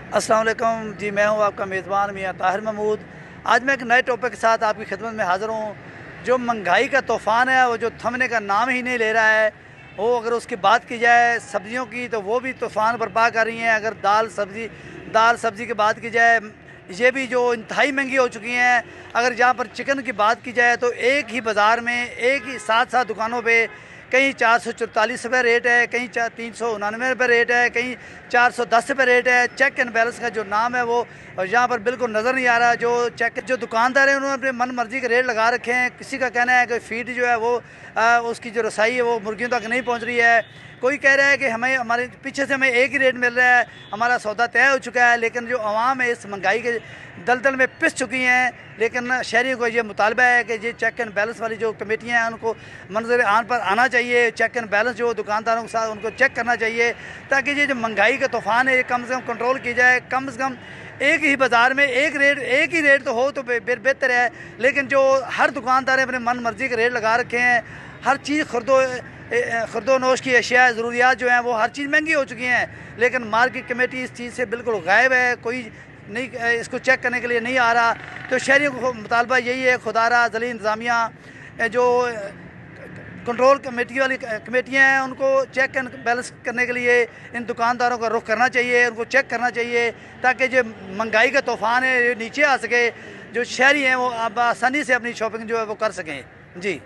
अस्सलाम वालेकुम जी। मैं हूं आपका मेज़बान मियां ताहिर महमूद। आज मैं एक नए टॉपिक के साथ आपकी खिदमत में हाज़िर हूं। जो महंगाई का तूफ़ान है वो जो थमने का नाम ही नहीं ले रहा है। वो अगर उसकी बात की जाए सब्ज़ियों की तो वो भी तूफ़ान बर्पा कर रही हैं। अगर दाल सब्ज़ी की बात की जाए, ये भी जो इंतहाई महंगी हो चुकी हैं। अगर जहाँ पर चिकन की बात की जाए तो एक ही बाज़ार में एक ही सात सात दुकानों पे कहीं 444 रुपये रेट है, कहीं 399 रुपये रेट है, कहीं 410 रुपये रेट है। चेक एंड बैलेंस का जो नाम है वो यहाँ पर बिल्कुल नज़र नहीं आ रहा। जो दुकानदार हैं उन्होंने अपने मन मर्जी के रेट लगा रखे हैं। किसी का कहना है कि फीड जो है वो उसकी जो रसाई है वो मुर्गियों तक नहीं पहुँच रही है। कोई कह रहा है कि हमारे पीछे से हमें एक ही रेट मिल रहा है, हमारा सौदा तय हो चुका है। लेकिन जो आवाम है इस महंगाई के दलदल में पिस चुकी हैं। लेकिन शहरियों को ये मुतालबा है कि ये चेक एंड बैलेंस वाली जो कमेटियाँ हैं उनको मंजर आन पर आना चाहिए। चेक एंड बैलेंस जो दुकानदारों के साथ उनको चेक करना चाहिए, ताकि ये जो महंगाई का तूफ़ान है ये कम से कम कंट्रोल की जाए। कम से कम एक ही बाज़ार में एक ही रेट तो हो तो बेहतर है। लेकिन जो हर दुकानदार ने अपने मन मर्जी के रेट लगा रखे हैं। हर चीज़ ख़ुर्दो नोश की अशिया ज़रूरियात जो हैं वो हर चीज़ महंगी हो चुकी हैं। लेकिन मार्केट कमेटी इस चीज़ से बिल्कुल गायब है। कोई नहीं इसको चेक करने के लिए नहीं आ रहा। तो शहरियों को मुतालबा यही है, खुदारा ज़िली इंतज़ामिया जो कंट्रोल कमेटी वाली कमेटियाँ हैं उनको चेक एंड बैलेंस करने के लिए इन दुकानदारों का रुख करना चाहिए, उनको चेक करना चाहिए, ताकि जो महंगाई का तूफ़ान है ये नीचे आ सके। जो शहरी हैं वो अब आसानी से अपनी शॉपिंग जो है वो कर सकें। जी।